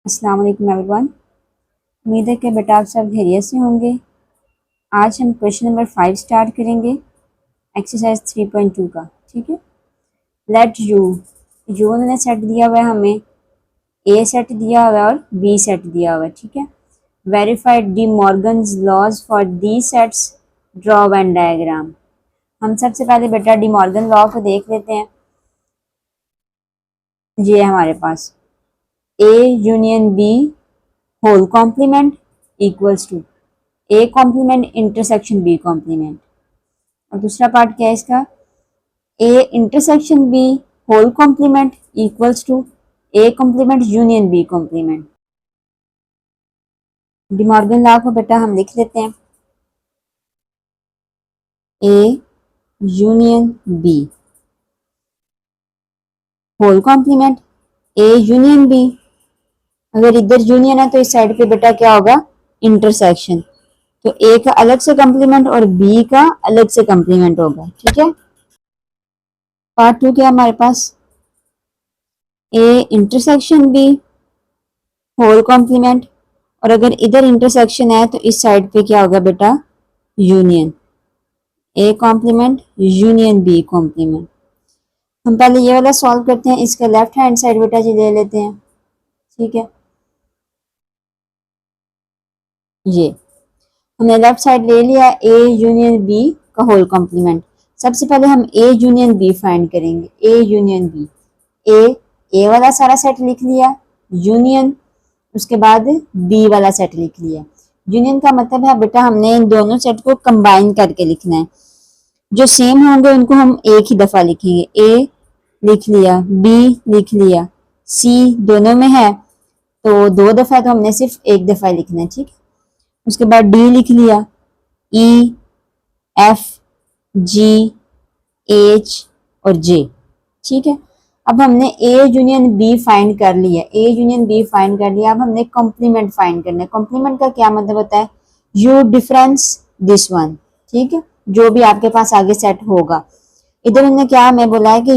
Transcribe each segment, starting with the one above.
अस्सलाम वालेकुम एवरीवन। उम्मीद है कि बेटा आप सब खैरियत से होंगे। आज हम क्वेश्चन नंबर 5 स्टार्ट करेंगे, एक्सरसाइज 3.2 का। ठीक है। लेट यू ने सेट दिया हुआ है हमें, ए सेट दिया हुआ है और बी सेट दिया हुआ है। ठीक है। Verified De Morgan's laws for the sets, draw Venn diagram. हम सबसे पहले बेटा डी मॉर्गन लॉ को देख लेते हैं। ये है हमारे पास A union B whole complement equals to A complement intersection B complement. और दूसरा पार्ट क्या है इसका, A intersection B whole complement equals to A complement union B complement. De Morgan law को बेटा हम लिख लेते हैं, A union B whole complement A union B. अगर इधर यूनियन है तो इस साइड पे बेटा क्या होगा, इंटरसेक्शन। तो ए का अलग से कॉम्प्लीमेंट और बी का अलग से कॉम्प्लीमेंट होगा। ठीक है। पार्ट 2 क्या है हमारे पास, A intersection B whole complement. और अगर इधर इंटरसेक्शन है तो इस साइड पे क्या होगा बेटा, union. A complement union B complement. हम पहले ये वाला सॉल्व करते हैं, इसका लेफ्ट हैंड साइड बेटा जी ले लेते हैं। ठीक है। ये हमने लेफ्ट साइड ले लिया, ए यूनियन बी का होल कॉम्प्लीमेंट। सबसे पहले हम ए यूनियन बी फाइंड करेंगे। ए यूनियन बी, ए वाला सारा सेट लिख लिया, यूनियन उसके बाद बी वाला सेट लिख लिया। यूनियन का मतलब है बेटा हमने इन दोनों सेट को कंबाइन करके लिखना है। जो सेम होंगे उनको हम एक ही दफा लिखेंगे। ए लिख लिया, बी लिख लिया, सी दोनों में है तो दो दफा, तो हमने सिर्फ एक दफा लिखना है। ठीक है। उसके बाद डी लिख लिया, ई एफ जी एच और जे। ठीक है। अब हमने ए यूनियन बी फाइंड कर लिया, ए यूनियन बी फाइंड कर लिया। अब हमने कॉम्प्लीमेंट फाइंड करना है। कॉम्प्लीमेंट का क्या मतलब होता है, यू डिफरेंस दिस वन। ठीक है। जो भी आपके पास आगे सेट होगा। इधर हमने क्या हमें बोला है कि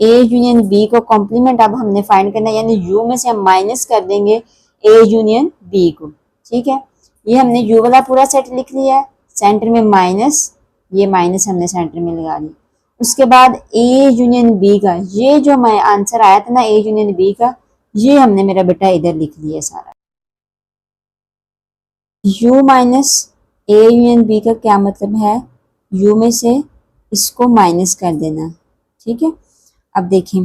ए यूनियन बी को कॉम्प्लीमेंट अब हमने फाइंड करना है, यानी यू में से हम माइनस कर देंगे ए यूनियन बी को। ठीक है। ये हमने यू वाला पूरा सेट लिख लिया है, सेंटर में माइनस, ये माइनस हमने सेंटर में लगा लिया। उसके बाद ए यूनियन बी का ये जो मैं आंसर आया था ना, ए यूनियन बी का, ये हमने मेरा बेटा इधर लिख लिया सारा। U minus A union B का क्या मतलब है, यू में से इसको माइनस कर देना। ठीक है। अब देखें,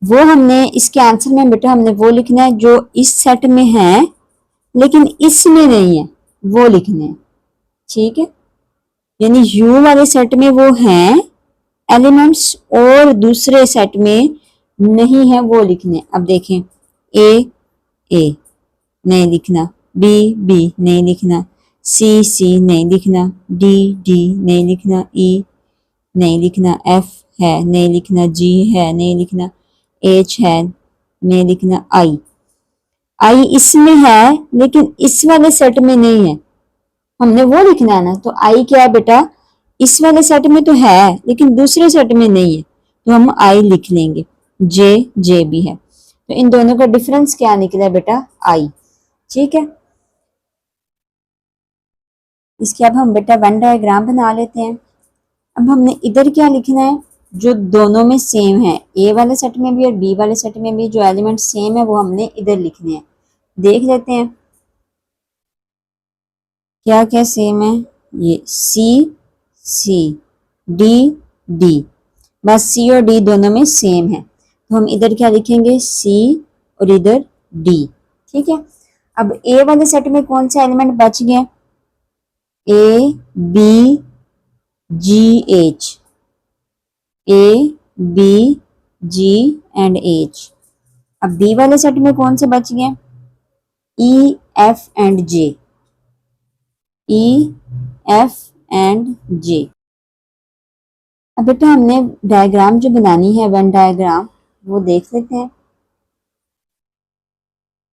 वो हमने इसके आंसर में बेटा हमने वो लिखना है जो इस सेट में है लेकिन इसमें नहीं है, वो लिखने हैं। ठीक है। यानी यू वाले सेट में वो हैं एलिमेंट्स और दूसरे सेट में नहीं है, वो लिखने। अब देखें, ए नहीं लिखना, बी नहीं लिखना, सी नहीं लिखना, डी नहीं लिखना, ई नहीं लिखना, एफ है नहीं लिखना, जी है नहीं लिखना, एच है नहीं लिखना, आई इसमें है लेकिन इस वाले सेट में नहीं है, हमने वो लिखना है ना। तो आई क्या है बेटा, इस वाले सेट में तो है लेकिन दूसरे सेट में नहीं है, तो हम आई लिख लेंगे। जे भी है, तो इन दोनों का डिफरेंस क्या निकला बेटा, आई। ठीक है। इसके अब हम बेटा वेन डायग्राम बना लेते हैं। अब हमने इधर क्या लिखना है, जो दोनों में सेम है, ए वाले सेट में भी और बी वाले सेट में भी जो एलिमेंट सेम है वो हमने इधर लिखने हैं। देख लेते हैं क्या क्या सेम है। ये सी डी, बस सी और डी दोनों में सेम है, तो हम इधर क्या लिखेंगे, सी और इधर डी। ठीक है। अब ए वाले सेट में कौन सा एलिमेंट बच गया, A B G H, A B G and H. अब बी वाले सेट में कौन से बच गए, E F and J, E F and J. अब बेटा हमने डायग्राम जो बनानी है, वेन डायग्राम, वो देख लेते हैं।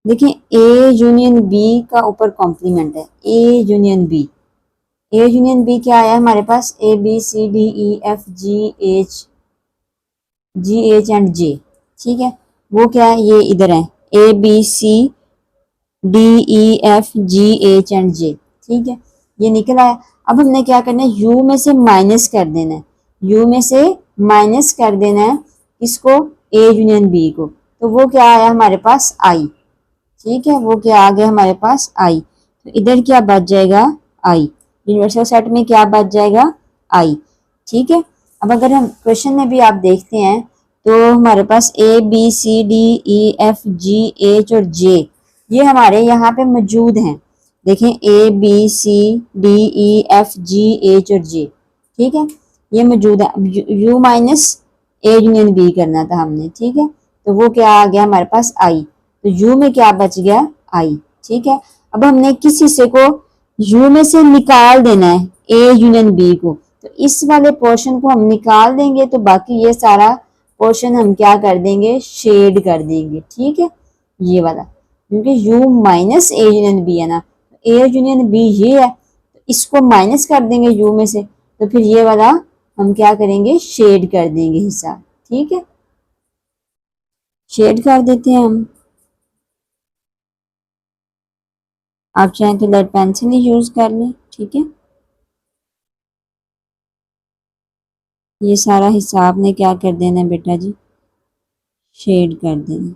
देखिए, ए यूनियन बी का ऊपर कॉम्प्लीमेंट है, A union B. A union B क्या आया हमारे पास, A B C D E F G H and J. ठीक है। वो क्या है, ये इधर है, A B C D E F G H and J, ठीक है, ये निकल आया। अब हमने क्या करना है, यू में से माइनस कर देना है, यू में से माइनस कर देना है किसको, ए यूनियन बी को, तो वो क्या आया हमारे पास आई, ठीक है, वो क्या आ गया हमारे पास आई, तो इधर क्या बच जाएगा आई, यूनिवर्सल सेट में क्या बच जाएगा आई, ठीक है। अब अगर हम क्वेश्चन में भी आप देखते हैं तो हमारे पास A B C D E F G H और जे ये हमारे यहाँ पे मौजूद हैं, देखें A B C D E F G H और जे, ठीक है, ये मौजूद है। अब U minus A union B करना था हमने, ठीक है, तो वो क्या आ गया हमारे पास आई, तो यू में क्या बच गया आई, ठीक है। अब हमने किस हिस्से को यू में से निकाल देना है ए यूनियन बी को, तो इस वाले पोर्शन को हम निकाल देंगे, तो बाकी ये सारा पोर्शन हम क्या कर देंगे, शेड कर देंगे, ठीक है, ये वाला, क्योंकि U minus A union B है ना, ए यूनियन बी ये है, तो इसको माइनस कर देंगे यू में से, तो फिर ये वाला हम क्या करेंगे, शेड कर देंगे हिस्सा, ठीक है, शेड कर देते हैं हम। आप चाहें तो लेड पेंसिल ही यूज कर लें, ठीक है, ये सारा हिस्सा आपने क्या कर देना है बेटा जी, शेड कर देना।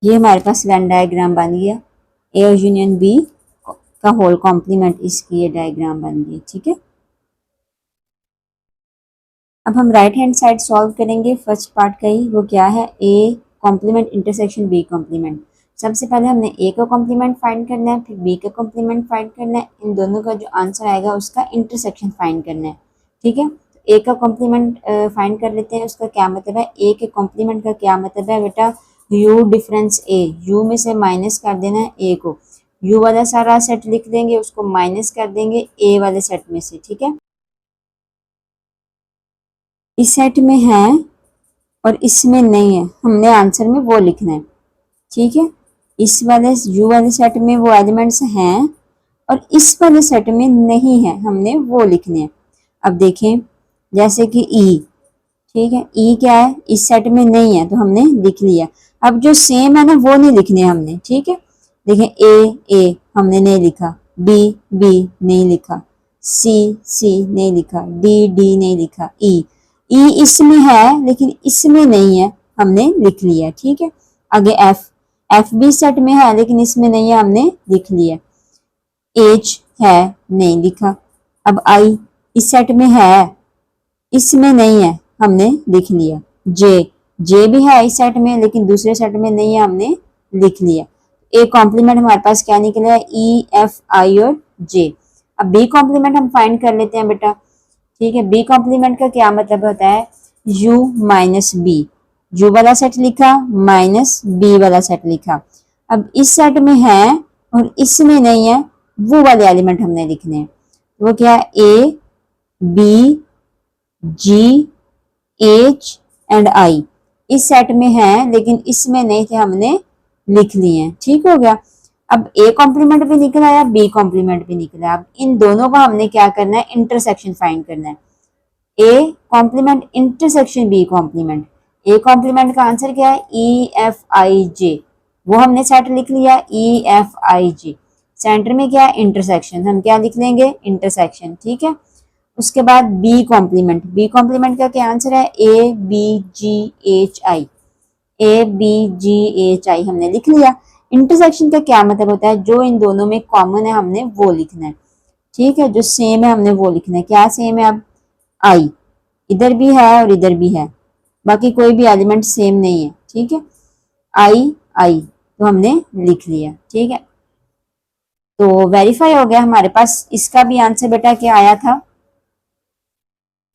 ये हमारे पास वेन डायग्राम बन गया, ए यूनियन बी का होल कॉम्प्लीमेंट, इसकी ये डायग्राम बन गई, ठीक है। अब हम राइट हैंड साइड सॉल्व करेंगे फर्स्ट पार्ट का ही, वो क्या है, A complement intersection B complement. सबसे पहले हमने ए का कॉम्प्लीमेंट फाइंड करना है, फिर बी का कॉम्प्लीमेंट फाइंड करना है, इन दोनों का जो आंसर आएगा उसका इंटरसेक्शन फाइंड करना है, ठीक है। ए का कॉम्प्लीमेंट फाइंड कर लेते हैं, उसका क्या मतलब है, ए के कॉम्प्लीमेंट का क्या मतलब है बेटा, यू डिफरेंस ए, यू में से माइनस कर देना है ए को, यू वाला सारा सेट लिख देंगे, उसको माइनस कर देंगे ए वाले सेट में से, ठीक है, इस सेट में है और इसमें नहीं है, हमने आंसर में वो लिखना है, ठीक है, इस वाले यू वाले सेट में वो एलिमेंट्स हैं और इस वाले सेट में नहीं है, हमने वो लिखने हैं। अब देखें जैसे कि ई, ठीक है, ई क्या है, इस सेट में नहीं है तो हमने लिख लिया। अब जो सेम है ना वो नहीं लिखने हमने, ठीक है, देखें ए हमने नहीं लिखा, बी नहीं लिखा, सी नहीं लिखा, डी नहीं लिखा, ई इसमें है लेकिन इसमें नहीं है, हमने लिख लिया, ठीक है। आगे एफ भी सेट में है लेकिन इसमें नहीं है, हमने लिख लिया। एच है, नहीं लिखा। अब आई इस सेट में है, इसमें नहीं है, हमने लिख लिया। जे भी है इस सेट में लेकिन दूसरे सेट में नहीं है, हमने लिख लिया। ए कॉम्प्लीमेंट हमारे पास क्या निकला है, ई एफ आई और जे। अब बी कॉम्प्लीमेंट हम फाइंड कर लेते हैं बेटा, ठीक है। बी कॉम्प्लीमेंट का क्या मतलब होता है, यू माइनस बी, यू वाला सेट लिखा माइनस बी वाला सेट लिखा। अब इस सेट में है और इसमें नहीं है, वो वाले एलिमेंट हमने लिखने हैं, वो क्या है, A B G H and I इस सेट में है लेकिन इसमें नहीं थे, हमने लिख लिए हैं, ठीक हो गया। अब ए कॉम्प्लीमेंट भी निकल आया, बी कॉम्प्लीमेंट भी निकला। अब इन दोनों का हमने क्या करना है, इंटरसेक्शन फाइंड करना है। A complement intersection B complement, A complement का आंसर क्या है, ई एफ आई जे, वो हमने सेट लिख लिया, E F I J. Centre में क्या है, इंटरसेक्शन, हम क्या लिख लेंगे, इंटरसेक्शन, ठीक है। उसके बाद बी कॉम्प्लीमेंट का क्या आंसर है, A B G H I, A B G H I हमने लिख लिया। इंटरसेक्शन का क्या मतलब होता है, जो इन दोनों में कॉमन है हमने वो लिखना है, ठीक है, जो सेम है हमने वो लिखना है। क्या सेम है, अब आई इधर भी है और इधर भी है, बाकी कोई भी एलिमेंट सेम नहीं है, ठीक है। आई तो हमने लिख लिया, ठीक है। तो वेरीफाई हो गया हमारे पास। इसका भी आंसर बेटा क्या आया था,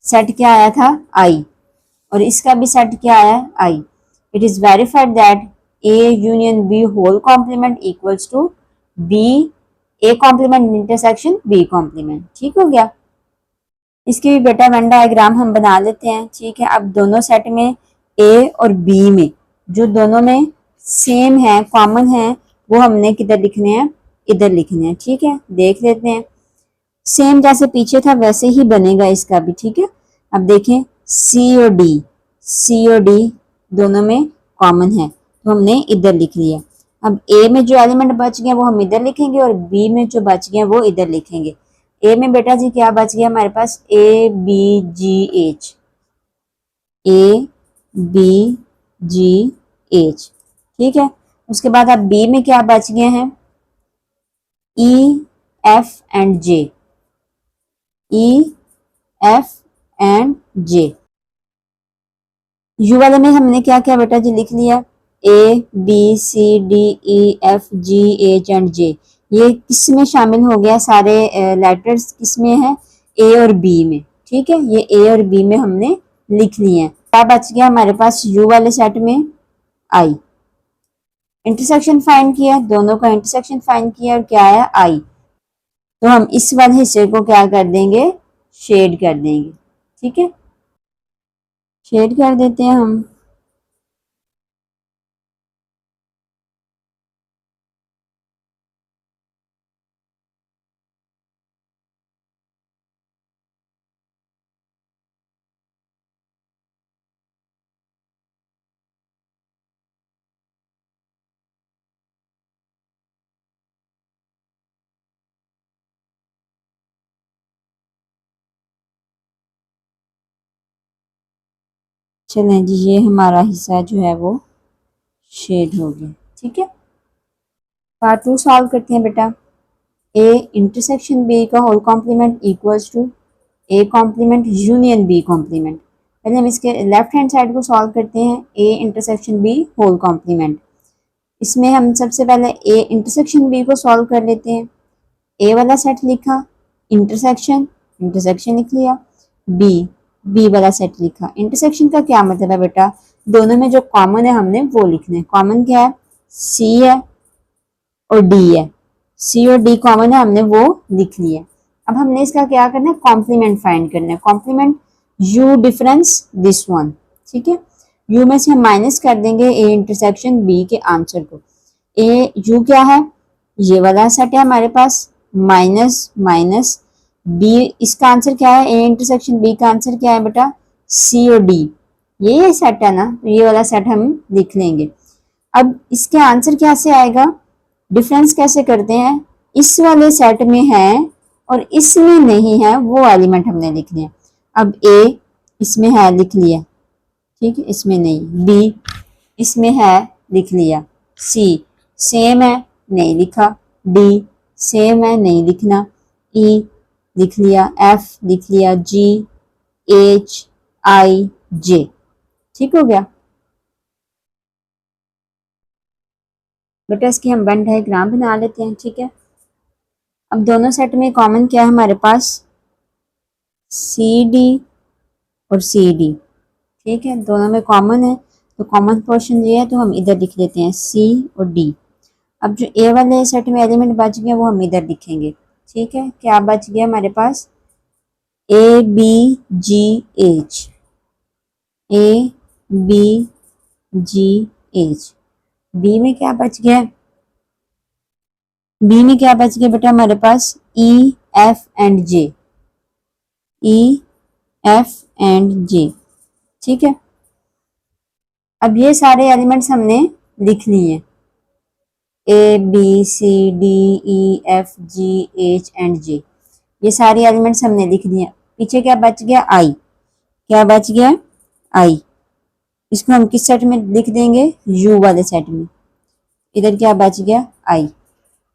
सेट क्या आया था, आई, और इसका भी सेट क्या आया, I. It is verified that A union B whole complement equals to B A complement intersection B complement. ठीक हो गया। इसकी भी बेटा वेन डायग्राम हम बना लेते हैं। ठीक है, अब दोनों सेट में ए और बी में जो दोनों में सेम है, कॉमन है, वो हमने किधर लिखने हैं, इधर लिखने हैं। ठीक है, देख लेते हैं। सेम जैसे पीछे था वैसे ही बनेगा इसका भी। ठीक है, अब देखें सी और डी दोनों में कॉमन है तो हमने इधर लिख लिया। अब ए में जो एलिमेंट बच गए वो हम इधर लिखेंगे और बी में जो बच गए वो इधर लिखेंगे। ए में बेटा जी क्या बच गया हमारे पास, A B G H, A B G H. ठीक है, उसके बाद अब बी में क्या बच गए हैं, E F and J, E F and J. U वाले में हमने क्या क्या बेटा जी लिख लिया, A B C D E F G H and J. ये किस में शामिल हो गया, सारे लेटर्स किस में है, ए और बी में। ठीक है, ये ए और बी में हमने लिख लिए हैं। क्या बच गया हमारे पास यू वाले सेट में, आई। इंटरसेक्शन फाइंड किया, दोनों का इंटरसेक्शन फाइंड किया और क्या आया, आई। तो हम इस वाले हिस्से को क्या कर देंगे, शेड कर देंगे। ठीक है, शेड कर देते हैं हम। चलें जी, ये हमारा हिस्सा जो है वो शेड हो गया। ठीक है, पार्ट 2 सॉल्व करते हैं बेटा। ए इंटरसेक्शन बी का whole complement equals to A complement union B complement. पहले हम इसके लेफ्ट हैंड साइड को सॉल्व करते हैं, A intersection B whole complement. इसमें हम सबसे पहले ए इंटरसेक्शन बी को सॉल्व कर लेते हैं। ए वाला सेट लिखा, इंटरसेक्शन इंटरसेक्शन लिख लिया, बी वाला सेट लिखा। इंटरसेक्शन का क्या मतलब है बेटा, दोनों में जो कॉमन है हमने वो लिखना है। कॉमन क्या है, सी है और डी है, सी और डी कॉमन है, हमने वो लिख लिया। अब हमने इसका क्या करना है, कॉम्प्लीमेंट फाइंड करना है। Compliment you difference this one. ठीक है, यू में से हम माइनस कर देंगे ए इंटरसेक्शन बी के आंसर को। ए यू क्या है, ये वाला सेट है हमारे पास, माइनस माइनस बी, इसका आंसर क्या है, ए इंटरसेक्शन बी का आंसर क्या है बेटा, सी और डी। ये सेट है ना, तो ये वाला सेट हम लिख लेंगे। अब इसके आंसर कैसे आएगा, डिफरेंस कैसे करते हैं, इस वाले सेट में है और इसमें नहीं है वो एलिमेंट हमने लिखने हैं। अब ए इसमें है लिख लिया, ठीक है, इसमें नहीं, बी इसमें है लिख लिया, सी सेम है नहीं लिखा, डी सेम है नहीं लिखना, ई लिख लिया, एफ लिख लिया, जी एच आई जे। ठीक हो गया बेटा, इसकी हम वेन डायग्राम बना लेते हैं। ठीक है, अब दोनों सेट में कॉमन क्या है हमारे पास, सी डी और सी डी। ठीक है, दोनों में कॉमन है तो कॉमन पोर्शन ये है तो हम इधर लिख देते हैं सी और डी। अब जो ए वाले सेट में एलिमेंट बच गए वो हम इधर लिखेंगे। ठीक है, क्या बच गया हमारे पास, A B G H, A B G H. B में क्या बच गया, बी में क्या बच गया बेटा हमारे पास, E F and J, E F and J. ठीक है, अब ये सारे एलिमेंट्स हमने लिख लिए, A B C D E F G H and J. ये सारे एलिमेंट्स हमने लिख दिए। पीछे क्या बच गया, आई। क्या बच गया, आई। इसको हम किस सेट में लिख देंगे, यू वाले सेट में। इधर क्या बच गया, आई।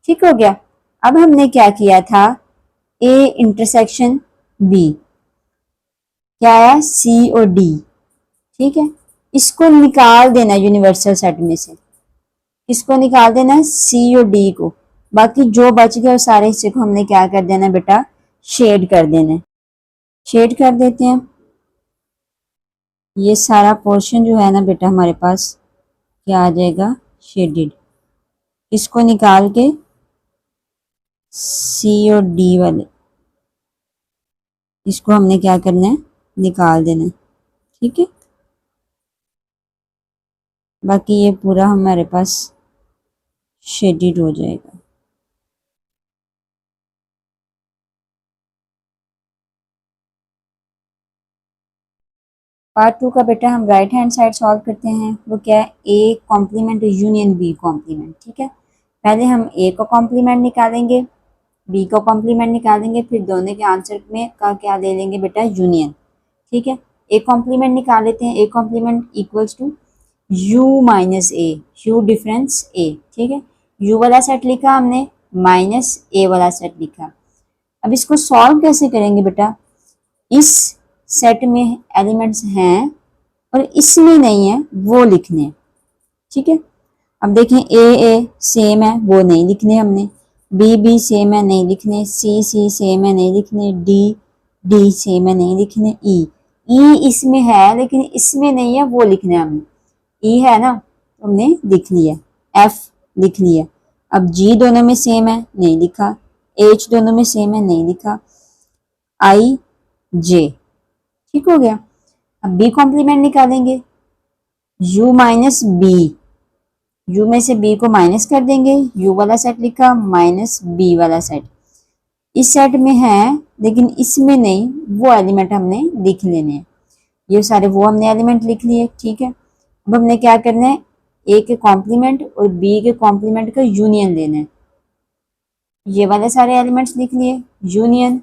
ठीक हो गया। अब हमने क्या किया था, ए इंटरसेक्शन बी, क्या आया, सी और डी। ठीक है, इसको निकाल देना यूनिवर्सल सेट में से, इसको निकाल देना है, सी और डी को। बाकी जो बच गया उस सारे हिस्से को हमने क्या कर देना बेटा, शेड कर देना है। शेड कर देते हैं। ये सारा पोर्शन जो है ना बेटा हमारे पास क्या आ जाएगा, शेडेड। इसको निकाल के सी और डी वाले, इसको हमने क्या करना है, निकाल देना है। ठीक है, बाकी ये पूरा हमारे पास शेडेड हो जाएगा। पार्ट 2 का बेटा हम राइट हैंड साइड सॉल्व करते हैं। वो क्या है, A complement union B complement. ठीक है, पहले हम ए को कॉम्प्लीमेंट निकालेंगे, बी को कॉम्प्लीमेंट निकालेंगे, फिर दोनों के आंसर में का क्या ले लेंगे बेटा, यूनियन। ठीक है, ए कॉम्प्लीमेंट निकाल लेते हैं। A complement equals to U minus A, U difference A. ठीक है, यू वाला सेट लिखा हमने, माइनस ए वाला सेट लिखा। अब इसको सॉल्व कैसे करेंगे बेटा, इस सेट में एलिमेंट्स हैं और इसमें नहीं है वो लिखने हैं। ठीक है, अब देखें ए सेम है वो नहीं लिखने हमने, बी सेम है नहीं लिखने, सी सेम है नहीं लिखने, डी सेम है नहीं लिखने, ई इसमें है लेकिन इसमें नहीं है वो लिखने हमने। ई है ना तो हमने लिख लिया, एफ लिख लिया। अब जी दोनों में सेम है नहीं लिखा, एच दोनों में सेम है नहीं लिखा, आई जे। ठीक हो गया। अब बी कॉम्प्लीमेंट निकालेंगे, u माइनस बी, u में से b को माइनस कर देंगे, u वाला सेट लिखा माइनस b वाला सेट। इस सेट में है लेकिन इसमें नहीं, वो एलिमेंट हमने लिख लेने हैं। ये सारे वो हमने एलिमेंट लिख लिए। ठीक है, अब हमने क्या करना है, a के कॉम्प्लीमेंट और b के कॉम्प्लीमेंट का यूनियन लेना है। ये वाले सारे एलिमेंट्स लिख लिए, यूनियन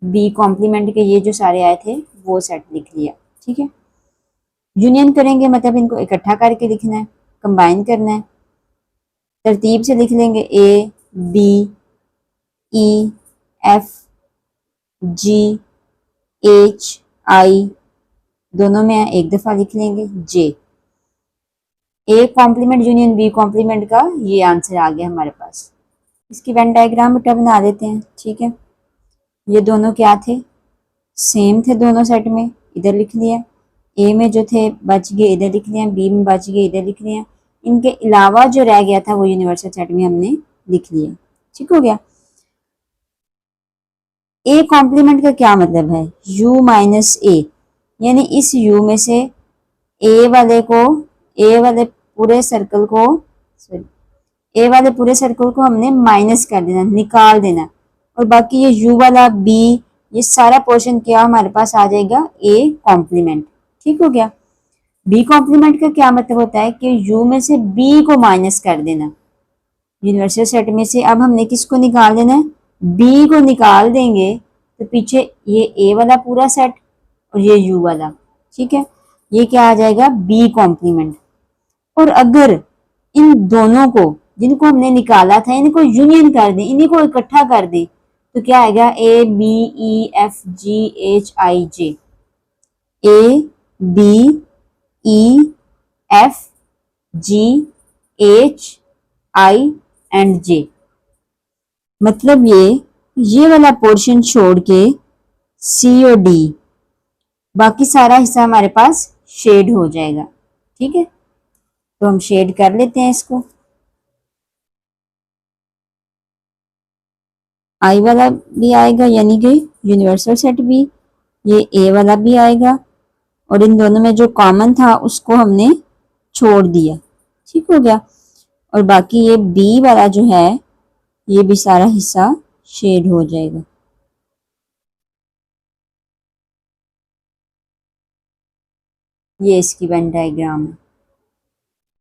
बी कॉम्प्लीमेंट के ये जो सारे आए थे वो सेट लिख लिया। ठीक है, यूनियन करेंगे मतलब इनको इकट्ठा करके लिखना है, कंबाइन करना है। तरतीब से लिख लेंगे, A B E F G H I दोनों में एक दफा लिख लेंगे, J. A complement union B complement का ये आंसर आ गया हमारे पास। इसकी वेन डायग्राम बेटा बना देते हैं। ठीक है, ये दोनों क्या थे, सेम थे दोनों सेट में, इधर लिख लिया। ए में जो थे बच गए इधर लिख लिया, बी में बच गए इधर लिख लिया। इनके अलावा जो रह गया था वो यूनिवर्सल सेट में हमने लिख लिया। ठीक हो गया। ए कॉम्प्लीमेंट का क्या मतलब है, u माइनस ए, यानी इस u में से ए वाले पूरे सर्कल को ए वाले पूरे सर्कल को हमने माइनस कर देना, निकाल देना, और बाकी ये u वाला b, ये सारा पोर्शन क्या हमारे पास आ जाएगा, ए कॉम्प्लीमेंट। ठीक हो गया। बी कॉम्प्लीमेंट का क्या मतलब होता है कि u में से b को माइनस कर देना यूनिवर्सल सेट में से। अब हमने किसको निकाल देना है, b को निकाल देंगे तो पीछे ये a वाला पूरा सेट और ये u वाला। ठीक है, ये क्या आ जाएगा, b कॉम्प्लीमेंट। और अगर इन दोनों को जिनको हमने निकाला था इनको यूनियन कर दें, इन्हीं को इकट्ठा कर दें, तो क्या आएगा, A B E F G H I J, A B E F G H I and J. मतलब ये वाला पोर्शन छोड़ के सी और डी, बाकी सारा हिस्सा हमारे पास शेड हो जाएगा। ठीक है, तो हम शेड कर लेते हैं इसको। आई वाला भी आएगा यानी कि यूनिवर्सल सेट भी, ये ए वाला भी आएगा, और इन दोनों में जो कॉमन था उसको हमने छोड़ दिया। ठीक हो गया। और बाकी ये बी वाला जो है ये भी सारा हिस्सा शेड हो जाएगा। ये इसकी वेन डायग्राम है।